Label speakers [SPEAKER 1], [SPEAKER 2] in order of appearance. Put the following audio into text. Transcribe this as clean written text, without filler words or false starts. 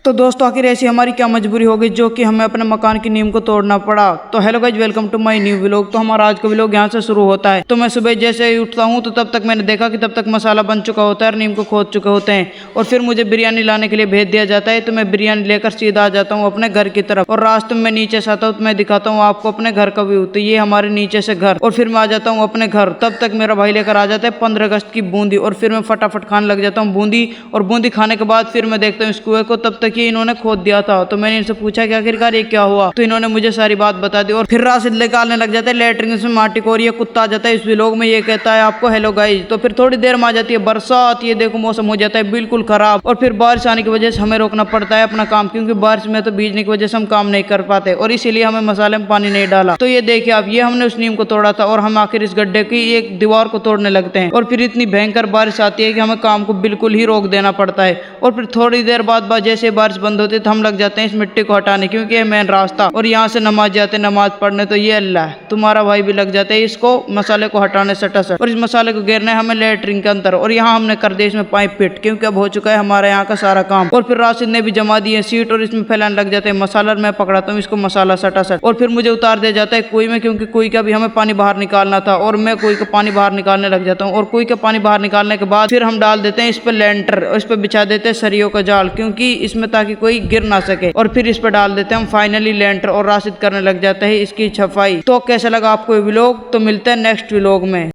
[SPEAKER 1] तो दोस्तों आखिर ऐसी हमारी क्या मजबूरी हो गई जो कि हमें अपने मकान की नींव को तोड़ना पड़ा। तो hello guys, welcome to my new vlog. तो हमारा आज का व्लॉग यहाँ से शुरू होता है। तो मैं सुबह जैसे ही उठता हूँ तो तब तक मैंने देखा कि तब तक मसाला बन चुका होता है और नीम को खोद चुके होते हैं और फिर मुझे बिरयानी लाने के लिए भेज दिया जाता है। तो मैं बिरयानी लेकर सीधा आ जाता हूँ अपने घर की तरफ और रास्ते में नीचे से आता हूँ तो मैं दिखाता हूँ आपको अपने घर का व्यू। तो ये हमारे नीचे से घर और फिर मैं आ जाता हूँ अपने घर। तब तक मेरा भाई लेकर आ जाता है 15 अगस्त की बूंदी और फिर मैं फटाफट खाने लग जाता हूँ बूंदी। और बूंदी खाने के बाद फिर मैं देखता हूँ इस कुएं को। तब तक ये इन्होंने खोद दिया था। तो मैंने इनसे पूछा कि आखिरकार ये क्या हुआ। तो इन्होंने मुझे सारी बात बता दी और फिर राशिद निकालने लग जाते हैं लैट्रिन से माटी को और ये कुत्ता आ जाता है इस व्लॉग में। ये कहता है आपको हेलो गाइस। तो फिर थोड़ी देर में आ जाती है बरसात। ये देखो मौसम हो जाता है बिल्कुल खराब और फिर बारिश आने की वजह से हमें रोकना पड़ता है अपना काम, क्योंकि बारिश में तो भीजने की वजह से हम काम नहीं कर पाते और इसीलिए हमें मसाले में पानी नहीं डाला। तो ये देखिए आप, ये हमने उस नीम को तोड़ा था और हम आखिर इस गड्ढे की एक दीवार को तोड़ने लगते हैं और फिर इतनी भयंकर बारिश आती है कि हमें काम को बिल्कुल ही रोक देना पड़ता है। और फिर थोड़ी देर बाद जैसे बारिश बंद होती है तो हम लग जाते हैं इस मिट्टी को हटाने, क्योंकि ये मेन रास्ता और यहाँ से नमाज जाते नमाज पढ़ने। तो ये अल्लाह तुम्हारा भाई भी लग जाते हैं इसको मसाले को हटाने सटासट और इस मसाले को घेरना है हमें लेटरिन के अंदर। और यहाँ हमने कर दिया इसमें पाइप फिट, क्योंकि अब हो चुका है हमारे यहाँ का सारा काम। और फिर राशिद ने भी जमा दी है सीट और इसमें फैलाने लग जाते हैं मसाला। मैं पकड़ाता हूँ इसको मसाला सटासट और फिर मुझे उतार दिया जाता है कुएं में, क्योंकि कुएं का भी हमें पानी बाहर निकालना था और मैं कुएं का पानी बाहर निकालने लग जाता हूँ। और कुएं का पानी बाहर निकालने के बाद फिर हम डाल देते हैं इस पर लेंटर और इस पर बिछा देते हैं सरियों का जाल, क्योंकि इसमें ताकि कोई गिर ना सके। और फिर इस पर डाल देते हैं हम फाइनली लेंटर और राशिद करने लग जाता है इसकी छपाई। तो कैसा लगा आपको ये व्लॉग? तो मिलते हैं नेक्स्ट व्लॉग में।